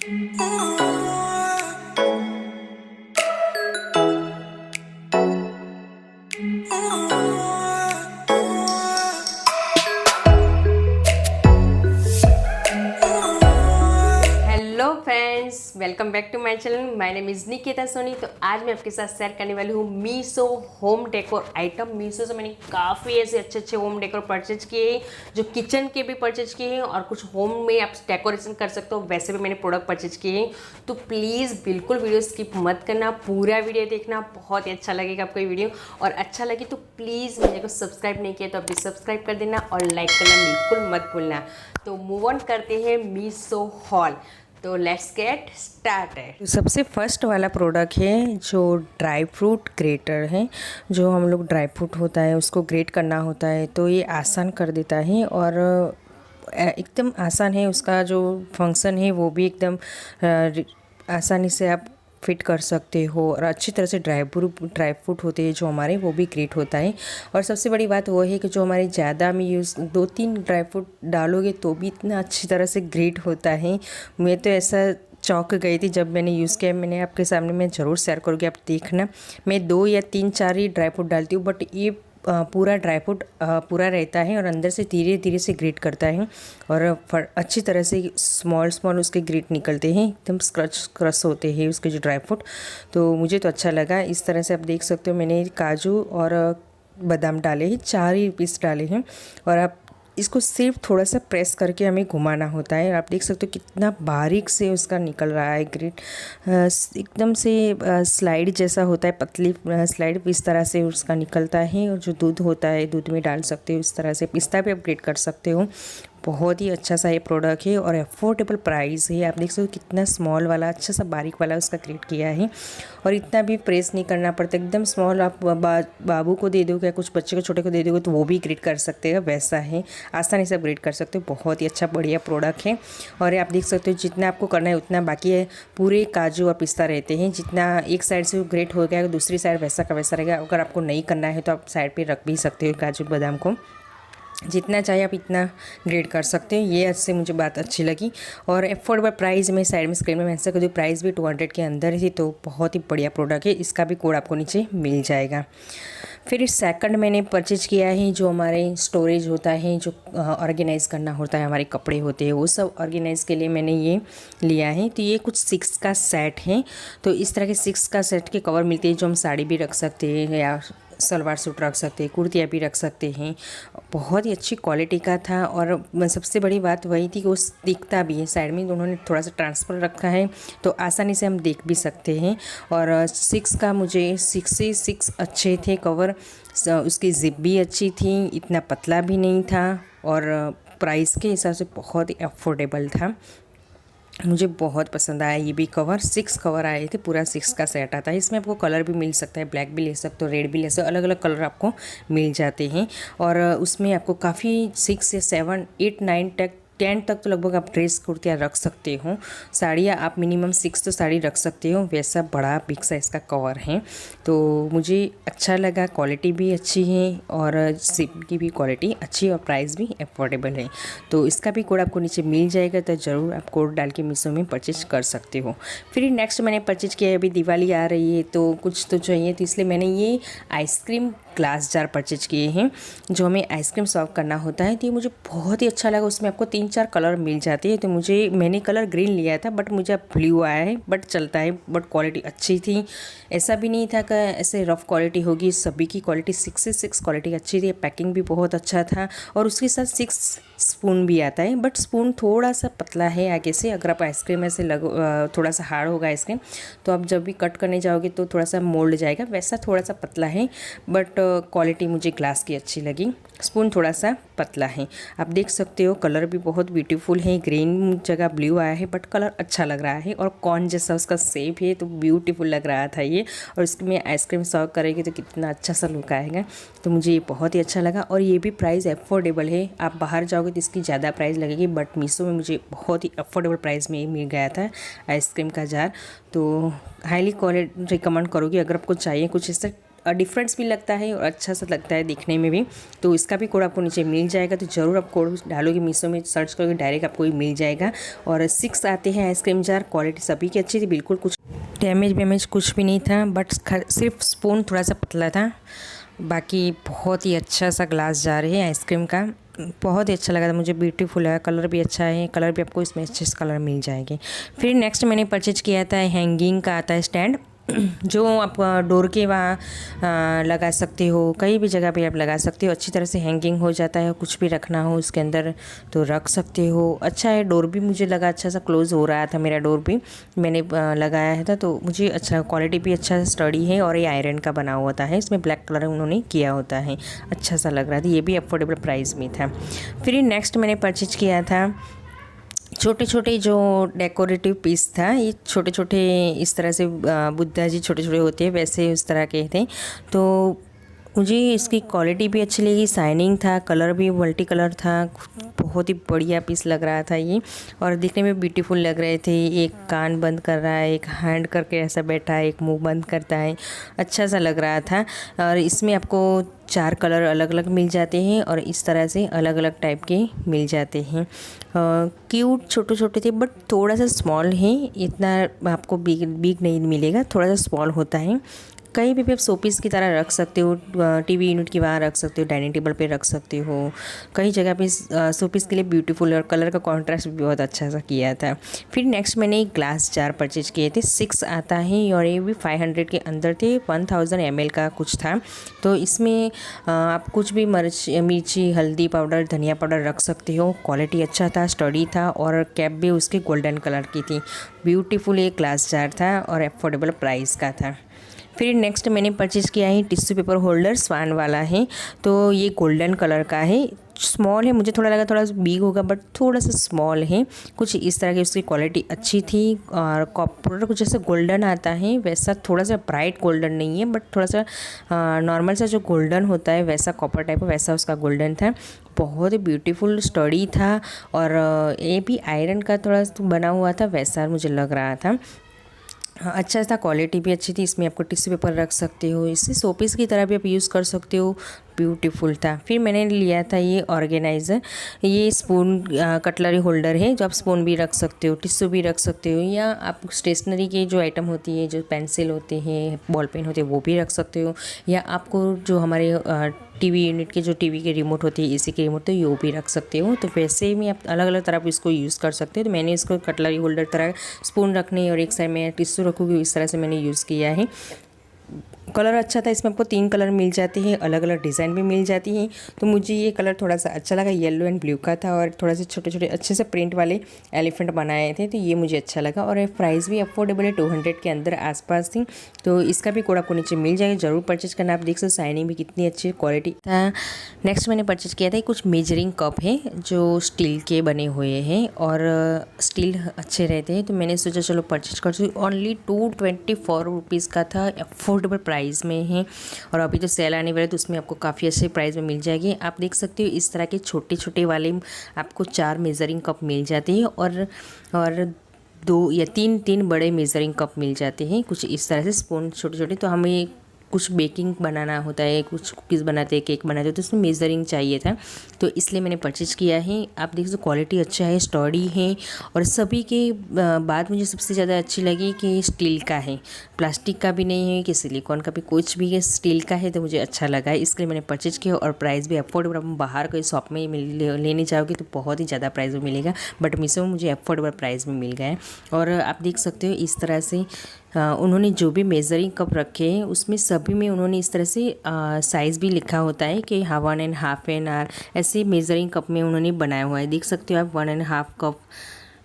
Hello friends, welcome back to my channel. My name is Nikita Soni. तो आज मैं आपके साथ शेयर करने वाली हूँ Meesho home decor item. Meesho से मैंने काफ़ी ऐसे अच्छे अच्छे होम डेकोर परचेज किए हैं, जो किचन के भी परचेज किए हैं और कुछ होम में आप डेकोरेशन कर सकते हो वैसे भी मैंने प्रोडक्ट परचेज किए हैं। तो प्लीज़ बिल्कुल वीडियो स्किप मत करना, पूरा वीडियो देखना, बहुत ही अच्छा लगेगा आपको ये वीडियो। और अच्छा लगे तो प्लीज़ मेरे को सब्सक्राइब नहीं किया तो अभी सब्सक्राइब कर देना और लाइक करना बिल्कुल मत भूलना। तो मूव ऑन करते हैं मीशो हॉल। तो लेट्स गेट स्टार्टेड। सबसे फर्स्ट वाला प्रोडक्ट है जो ड्राई फ्रूट ग्रेटर है। जो हम लोग ड्राई फ्रूट होता है उसको ग्रेट करना होता है, तो ये आसान कर देता है और एकदम आसान है। उसका जो फंक्शन है वो भी एकदम आसानी से आप फिट कर सकते हो और अच्छी तरह से ड्राई फ्रूट होते हैं जो हमारे, वो भी ग्रेट होता है। और सबसे बड़ी बात वो है कि जो हमारे ज़्यादा में यूज़ 2-3 ड्राई फ्रूट डालोगे तो भी इतना अच्छी तरह से ग्रेट होता है। मैं तो ऐसा चौंक गई थी जब मैंने यूज़ किया। मैंने आपके सामने मैं ज़रूर शेयर करूँगी, आप देखना। मैं 2 या 3-4 ही ड्राई फ्रूट डालती हूँ, बट ये पूरा ड्राई फ्रूट पूरा रहता है और अंदर से धीरे धीरे से ग्रेट करता है और अच्छी तरह से स्मॉल उसके ग्रेट निकलते हैं, एकदम क्रश होते हैं उसके जो ड्राई फ्रूट। तो मुझे तो अच्छा लगा। इस तरह से आप देख सकते हो, मैंने काजू और बादाम डाले हैं, 4 ही पीस डाले हैं। और आप इसको सिर्फ थोड़ा सा प्रेस करके हमें घुमाना होता है। आप देख सकते हो कितना बारीक से उसका निकल रहा है ग्रेट, एकदम से स्लाइड जैसा होता है, पतली स्लाइड इस तरह से उसका निकलता है। और जो दूध होता है, दूध में डाल सकते हो इस तरह से, पिस्ता भी आप ग्रेट कर सकते हो। बहुत ही अच्छा सा ये प्रोडक्ट है और अफोर्डेबल प्राइस है। आप देख सकते हो कितना स्मॉल वाला, अच्छा सा बारीक वाला उसका ग्रेट किया है और इतना भी प्रेस नहीं करना पड़ता, एकदम स्मॉल। आप बाबू को दे दोगे या कुछ बच्चे को छोटे को दे दोगे तो वो भी ग्रेट कर सकते हो, वैसा है, आसानी से ग्रेट कर सकते हो। बहुत ही अच्छा बढ़िया प्रोडक्ट है। और आप देख सकते हो जितना आपको करना है उतना, बाकी है पूरे काजू और पिस्ता रहते हैं। जितना एक साइड से ग्रेट हो गया दूसरी साइड वैसा का वैसा रहेगा। अगर आपको नहीं करना है तो आप साइड पर रख भी सकते हो काजू बादाम को, जितना चाहिए आप इतना ग्रेड कर सकते हो। ये अच्छे मुझे बात अच्छी लगी। और अफोर्डेबल प्राइस में साइड में स्क्रीन में मेंशन कर दूँ, प्राइस भी 200 के अंदर ही थी। तो बहुत ही बढ़िया प्रोडक्ट है, इसका भी कोड आपको नीचे मिल जाएगा। फिर सेकंड मैंने परचेज किया है जो हमारे स्टोरेज होता है, जो ऑर्गेनाइज़ करना होता है, हमारे कपड़े होते हैं वो सब ऑर्गेनाइज़ के लिए मैंने ये लिया है। तो ये कुछ 6 का सेट है। तो इस तरह के 6 का सेट के कवर मिलते हैं जो हम साड़ी भी रख सकते हैं या सलवार सूट रख सकते हैं, कुर्तियाँ भी रख सकते हैं। बहुत ही अच्छी क्वालिटी का था और सबसे बड़ी बात वही थी कि वो दिखता भी है। साइड में उन्होंने थोड़ा सा ट्रांसफर रखा है तो आसानी से हम देख भी सकते हैं। और 6 का मुझे 6 से 6 अच्छे थे कवर। उसकी जिप भी अच्छी थी, इतना पतला भी नहीं था और प्राइस के हिसाब से बहुत ही अफोर्डेबल था। मुझे बहुत पसंद आया ये भी कवर। 6 कवर आए थे, पूरा 6 का सेट आता है। इसमें आपको कलर भी मिल सकता है, ब्लैक भी ले सकते हो, रेड भी ले सकते हो, अलग अलग कलर आपको मिल जाते हैं। और उसमें आपको काफ़ी 6 या 7, 8, 9 तक 10 तक तो लगभग आप ड्रेस कुर्तियाँ रख सकते हो। साड़ियाँ आप मिनिमम 6 तो साड़ी रख सकते हो, वैसा बड़ा बिग साइज़ का कवर है। तो मुझे अच्छा लगा, क्वालिटी भी अच्छी है और सिप की भी क्वालिटी अच्छी और प्राइस भी अफोर्डेबल है। तो इसका भी कोड आपको नीचे मिल जाएगा, तो ज़रूर आप कोड डाल के मीशो में परचेज कर सकते हो। फिर नेक्स्ट मैंने परचेज किया, अभी दिवाली आ रही है तो कुछ तो चाहिए, तो इसलिए मैंने ये आइसक्रीम ग्लास जार परचेज किए हैं जो हमें आइसक्रीम सर्व करना होता है। तो ये मुझे बहुत ही अच्छा लगा। उसमें आपको 3-4 कलर मिल जाते हैं। तो मैंने कलर ग्रीन लिया था, बट मुझे अब ब्लू आया है, बट चलता है, बट क्वालिटी अच्छी थी। ऐसा भी नहीं था कि ऐसे रफ़ क्वालिटी होगी, सभी की क्वालिटी 6 से 6 क्वालिटी अच्छी थी। पैकिंग भी बहुत अच्छा था और उसके साथ 6 स्पून भी आता है, बट स्पून थोड़ा सा पतला है आगे से। अगर आप आइसक्रीम ऐसे थोड़ा सा हार्ड होगा आइसक्रीम, तो आप जब भी कट करने जाओगे तो थोड़ा सा मोल्ड जाएगा, वैसा थोड़ा सा पतला है। बट क्वालिटी मुझे ग्लास की अच्छी लगी। स्पून थोड़ा सा पतला है। आप देख सकते हो कलर भी बहुत ब्यूटीफुल है, ग्रीन जगह ब्लू आया है, बट कलर अच्छा लग रहा है और कॉर्न जैसा उसका शेप है, तो ब्यूटीफुल लग रहा था ये। और इसमें आइसक्रीम सर्व करेंगे तो कितना अच्छा सा लुक आएगा। तो मुझे ये बहुत ही अच्छा लगा और ये भी प्राइस अफोर्डेबल है। आप बाहर जाओगे तो इसकी ज़्यादा प्राइस लगेगी, बट मीशो में मुझे बहुत ही अफोर्डेबल प्राइस में मिल गया था आइसक्रीम का जार। तो हाईली क्वालिटी रिकमेंड करोगी अगर आपको चाहिए कुछ इससे डिफरेंस भी लगता है और अच्छा सा लगता है दिखने में भी। तो इसका भी कोड आपको नीचे मिल जाएगा, तो ज़रूर आप कोड डालोगे मीशो में, सर्च करोगे डायरेक्ट आपको मिल जाएगा। और 6 आते हैं आइसक्रीम जार, क्वालिटी सभी की अच्छी थी, बिल्कुल कुछ डैमेज कुछ भी नहीं था, बट सिर्फ स्पून थोड़ा सा पतला था। बाकी बहुत ही अच्छा सा ग्लास जार है आइसक्रीम का, बहुत ही अच्छा लगा था मुझे, ब्यूटीफुल है, कलर भी अच्छा है, कलर भी आपको इसमें अच्छे से कलर मिल जाएंगे। फिर नेक्स्ट मैंने परचेज किया था हैंगिंग का आता है स्टैंड, जो आप डोर के वहाँ लगा सकते हो, कहीं भी जगह पे आप लगा सकते हो, अच्छी तरह से हैंगिंग हो जाता है। कुछ भी रखना हो उसके अंदर तो रख सकते हो, अच्छा है। डोर भी मुझे लगा अच्छा सा क्लोज हो रहा था, मेरा डोर भी मैंने लगाया था तो मुझे अच्छा, क्वालिटी भी अच्छा स्टडी है और ये आयरन का बना हुआ था, इसमें ब्लैक कलर उन्होंने किया होता है, अच्छा सा लग रहा था, ये भी अफोर्डेबल प्राइस में था। फिर नेक्स्ट मैंने परचेज किया था छोटे छोटे जो डेकोरेटिव पीस था, ये छोटे छोटे इस तरह से बुद्धा जी छोटे छोटे होते हैं वैसे उस तरह के थे। तो मुझे इसकी क्वालिटी भी अच्छी लगी, शाइनिंग था, कलर भी मल्टी कलर था, बहुत ही बढ़िया पीस लग रहा था ये, और दिखने में ब्यूटीफुल लग रहे थे। एक कान बंद कर रहा है, एक हैंड करके ऐसा बैठा है, एक मुंह बंद करता है, अच्छा सा लग रहा था। और इसमें आपको 4 कलर अलग अलग मिल जाते हैं और इस तरह से अलग अलग टाइप के मिल जाते हैं। क्यूट छोटे छोटे थे बट थोड़ा सा स्मॉल है, इतना आपको बिग नहीं मिलेगा, थोड़ा सा स्मॉल होता है। कहीं भी आप शोपीस की तरह रख सकते हो, टीवी यूनिट के वहाँ रख सकते हो, डाइनिंग टेबल पे रख सकते हो, कई जगह पे शोपीस के लिए ब्यूटीफुल, और कलर का कॉन्ट्रास्ट भी बहुत अच्छा सा किया था। फिर नेक्स्ट मैंने एक ग्लास जार परचेज किए थे, 6 आता है और ये भी 500 के अंदर थे, 1000 ml का कुछ था। तो इसमें आप कुछ भी मिर्ची, हल्दी पाउडर, धनिया पाउडर रख सकते हो, क्वालिटी अच्छा था, स्टडी था, और कैप भी उसके गोल्डन कलर की थी। ब्यूटीफुल एक ग्लास जार था और अफोर्डेबल प्राइस का था। फिर नेक्स्ट मैंने परचेज़ किया है टिश्यू पेपर होल्डर, स्वान वाला है, तो ये गोल्डन कलर का है, स्मॉल है, मुझे थोड़ा लगा थोड़ा बिग होगा बट थोड़ा सा स्मॉल है, कुछ इस तरह की उसकी क्वालिटी अच्छी थी। और कॉपर कुछ जैसे गोल्डन आता है वैसा, थोड़ा सा ब्राइट गोल्डन नहीं है बट थोड़ा सा नॉर्मल सा जो गोल्डन होता है वैसा, कॉपर टाइप का वैसा उसका गोल्डन था, बहुत ही ब्यूटीफुल स्टडी था। और ये भी आयरन का थोड़ा बना हुआ था वैसा मुझे लग रहा था, अच्छा था, क्वालिटी भी अच्छी थी। इसमें आपको टिश्यू पेपर रख सकते हो, इसे शोपीस की तरह भी आप यूज़ कर सकते हो, ब्यूटीफुल था। फिर मैंने लिया था ये ऑर्गेनाइज़र, ये स्पून कटलरी होल्डर है, जो आप स्पून भी रख सकते हो, टिश्यू भी रख सकते हो, या आप स्टेशनरी के जो आइटम होती है, जो पेंसिल होते हैं, बॉल पेन होते हैं, वो भी रख सकते हो, या आपको जो हमारे टीवी यूनिट के जो टीवी के रिमोट होती है, एसी के रिमोट, तो ये भी रख सकते हो। तो वैसे में आप अलग अलग तरह इसको यूज़ कर सकते हो। तो मैंने इसको कटलरी होल्डर तरह स्पून रखने और एक साइड में टिश्यू रखूँगी, इस तरह से मैंने यूज़ किया है। कलर अच्छा था, इसमें आपको 3 कलर मिल जाते हैं, अलग अलग डिज़ाइन भी मिल जाती हैं। तो मुझे ये कलर थोड़ा सा अच्छा लगा, येलो एंड ब्लू का था, और थोड़ा से छोटे छोटे अच्छे से प्रिंट वाले एलिफेंट बनाए थे, तो ये मुझे अच्छा लगा। और प्राइस भी अफोर्डेबल है, 200 के अंदर आसपास थी। तो इसका भी कोड आपको नीचे मिल जाएगा, जरूर परचेज करना। आप देख सकते शाइनिंग भी कितनी अच्छी क्वालिटी था। नेक्स्ट मैंने परचेज किया था कुछ मेजरिंग कप है, जो स्टील के बने हुए हैं और स्टील अच्छे रहते हैं, तो मैंने सोचा चलो परचेज कर सकती। ओनली 224 रुपीज़ का था, अफोर्डेबल प्राइस में है। और अभी तो सेल आने वाले, तो उसमें आपको काफ़ी अच्छे प्राइस में मिल जाएगी। आप देख सकते हो इस तरह के छोटे छोटे वाले आपको 4 मेजरिंग कप मिल जाते हैं, और 2 या 3 बड़े मेजरिंग कप मिल जाते हैं, कुछ इस तरह से स्पून छोटे छोटे। तो हमें कुछ बेकिंग बनाना होता है, कुछ कुकीज़ बनाते हैं, केक बनाते हैं, तो उसमें मेजरिंग चाहिए था, तो इसलिए मैंने परचेज किया है। आप देख सकते क्वालिटी अच्छा है, स्टडी है, और सभी के बाद मुझे सबसे ज़्यादा अच्छी लगी कि स्टील का है, प्लास्टिक का भी नहीं है कि सिलिकॉन का भी, कुछ भी है, स्टील का है, तो मुझे अच्छा लगा, इसलिए मैंने परचेज किया। और प्राइस भी अफोर्डेबल, हम बाहर कोई शॉप में लेने जाओगे तो बहुत ही ज़्यादा प्राइस में मिलेगा, बट मीशो में मुझे अफोर्डेबल प्राइस में मिल गया है। और आप देख सकते हो इस तरह से उन्होंने जो भी मेजरिंग कप रखे हैं उसमें सभी में उन्होंने इस तरह से साइज़ भी लिखा होता है कि 1.5 एन ऐसे मेजरिंग कप में उन्होंने बनाया हुआ है, देख सकते हो आप 1.5 कप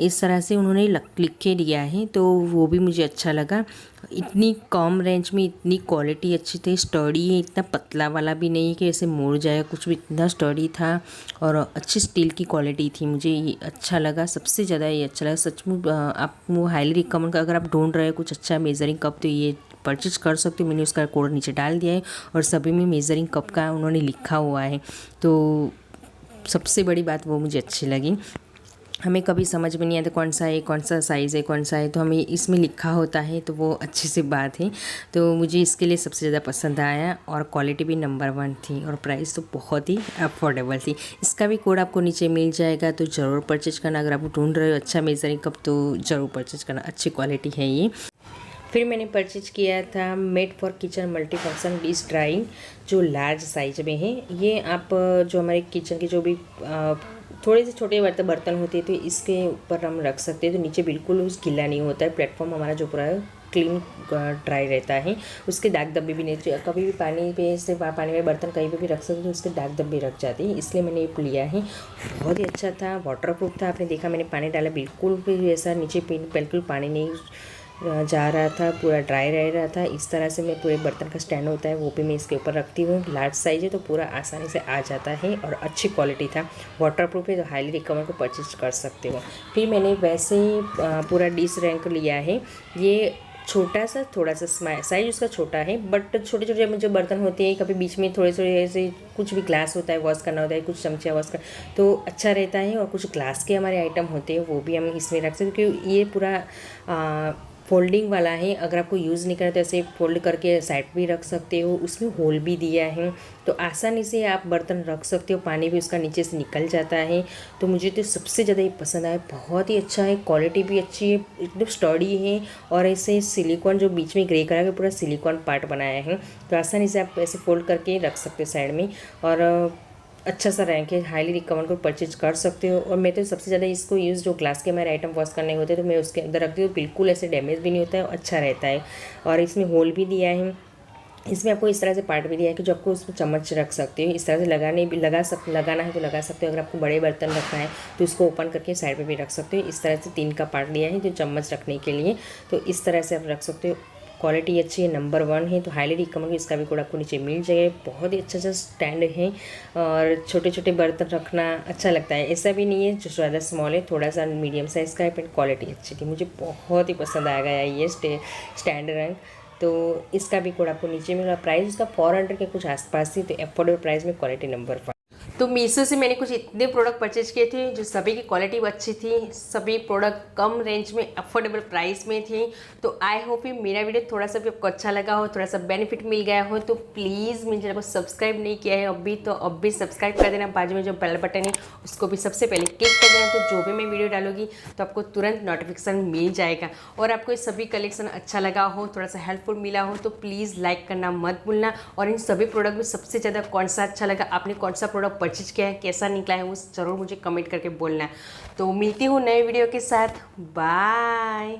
इस तरह से उन्होंने लिख के दिया है, तो वो भी मुझे अच्छा लगा। इतनी कम रेंज में इतनी क्वालिटी अच्छी थी, स्टडी है, इतना पतला वाला भी नहीं कि ऐसे मुड़ जाए, कुछ भी, इतना स्टडी था और अच्छी स्टील की क्वालिटी थी, मुझे ये अच्छा लगा, सबसे ज़्यादा ये अच्छा लगा सचमुच। आपको हाईली रिकमेंड कर, अगर आप ढूंढ रहे हो कुछ अच्छा मेजरिंग कप तो ये परचेज कर सकते हो। मैंने उसका कोड नीचे डाल दिया है और सभी में मेजरिंग कप का उन्होंने लिखा हुआ है, तो सबसे बड़ी बात वो मुझे अच्छी लगी। हमें कभी समझ में नहीं आता कौन सा है, कौन सा साइज़ है, कौन सा है, तो हमें इसमें लिखा होता है तो वो अच्छी सी बात है। तो मुझे इसके लिए सबसे ज़्यादा पसंद आया और क्वालिटी भी नंबर 1 थी और प्राइस तो बहुत ही अफोर्डेबल थी। इसका भी कोड आपको नीचे मिल जाएगा, तो ज़रूर परचेज करना। अगर आप ढूंढ रहे हो अच्छा मेजरिंग कप तो ज़रूर परचेज करना, अच्छी क्वालिटी है ये। फिर मैंने परचेज किया था made for kitchen multifunction dish drawing, जो लार्ज साइज में है। ये आप जो हमारे किचन के जो भी थोड़े से छोटे बर्तन होते हैं तो इसके ऊपर हम रख सकते हैं, तो नीचे बिल्कुल उस गीला नहीं होता है। प्लेटफॉर्म हमारा जो पूरा क्लीन ड्राई रहता है, उसके दाग धब्बे भी नहीं, कभी भी पानी पे से पानी में बर्तन कहीं पे भी रख सकते तो उसके दाग धब्बे रख जाते हैं, इसलिए मैंने ये लिया है। बहुत ही अच्छा था, वाटरप्रूफ था। आपने देखा मैंने पानी डाला बिल्कुल भी ऐसा नीचे बिल्कुल पानी नहीं जा रहा था, पूरा ड्राई रह रहा था। इस तरह से मैं पूरे बर्तन का स्टैंड होता है वो भी मैं इसके ऊपर रखती हूँ। लार्ज साइज है तो पूरा आसानी से आ जाता है और अच्छी क्वालिटी था, वाटरप्रूफ है, तो हाईली रिकमेंड को परचेज कर सकते हो। फिर मैंने वैसे ही पूरा डिश रैंक लिया है। ये छोटा सा थोड़ा सा साइज उसका छोटा है, बट छोटे छोटे जो बर्तन होते हैं, कभी बीच में थोड़े थोड़े ऐसे कुछ भी ग्लास होता है वॉश करना होता है, कुछ चमचा वॉश कर तो अच्छा रहता है। और कुछ ग्लास के हमारे आइटम होते हैं वो भी हम इसमें रख सकते हैं, क्योंकि ये पूरा फोल्डिंग वाला है। अगर आपको यूज़ नहीं करना तो ऐसे फोल्ड करके साइड भी रख सकते हो, उसमें होल भी दिया है तो आसानी से आप बर्तन रख सकते हो, पानी भी उसका नीचे से निकल जाता है। तो मुझे तो सबसे ज़्यादा ये पसंद आया, बहुत ही अच्छा है, क्वालिटी भी अच्छी है, एकदम स्टडी है। और ऐसे सिलिकॉन जो बीच में ग्रे कलर का पूरा सिलिकॉन पार्ट बनाया है, तो आसानी से आप ऐसे फोल्ड करके रख सकते हो साइड में। और अच्छा सा रैंक है, हाईली रिकमेंड को परचेज कर सकते हो। और मैं तो सबसे ज़्यादा इसको यूज़ जो ग्लास के हमारे आइटम वॉश करने होते हैं तो मैं उसके अंदर रखती हूँ, बिल्कुल ऐसे डैमेज भी नहीं होता है और अच्छा रहता है। और इसमें होल भी दिया है, इसमें आपको इस तरह से पार्ट भी दिया है कि जो आपको उसमें चम्मच रख सकते हो, इस तरह से लगाना है तो लगा सकते हो। अगर आपको बड़े बर्तन रखना है तो उसको ओपन करके साइड पे भी रख सकते हो। इस तरह से 3 का पार्ट दिया है जो चम्मच रखने के लिए, तो इस तरह से आप रख सकते हो। क्वालिटी अच्छी है, नंबर 1 है, तो हाईली रिकमेंड। इसका भी कोड आपको नीचे मिल जाएगा। बहुत ही अच्छा स्टैंड है और छोटे छोटे बर्तन रखना अच्छा लगता है। ऐसा भी नहीं है जो ज़्यादा स्मॉल है, थोड़ा सा मीडियम साइज़ का है, पर क्वालिटी अच्छी थी, मुझे बहुत ही पसंद आ गया ये स्टैंड रैंक। तो इसका भी कोड आपको नीचे मिलेगा। प्राइस इसका 400 के कुछ आसपास थी, तो अफोर्डेबल प्राइस में क्वालिटी नंबर 1। तो मीशो से मैंने कुछ इतने प्रोडक्ट परचेज किए थे जो सभी की क्वालिटी अच्छी थी, सभी प्रोडक्ट कम रेंज में अफोर्डेबल प्राइस में थी। तो आई होप ये मेरा वीडियो थोड़ा सा भी आपको अच्छा लगा हो, थोड़ा सा बेनिफिट मिल गया हो। तो प्लीज़ मेरे चैनल को सब्सक्राइब नहीं किया है अभी तो अभी सब्सक्राइब कर देना। बाजू में जो बेल बटन है उसको भी सबसे पहले क्लिक कर देना, तो जो भी मैं वीडियो डालूंगी तो आपको तुरंत नोटिफिकेशन मिल जाएगा। और आपको ये सभी कलेक्शन अच्छा लगा हो, थोड़ा सा हेल्पफुल मिला हो तो प्लीज़ लाइक करना मत भूलना। और इन सभी प्रोडक्ट में सबसे ज़्यादा कौन सा अच्छा लगा, आपने कौन सा प्रोडक्ट परचेज किया है, कैसा निकला है, वो ज़रूर मुझे कमेंट करके बोलना। तो मिलती हूँ नए वीडियो के साथ, बाय।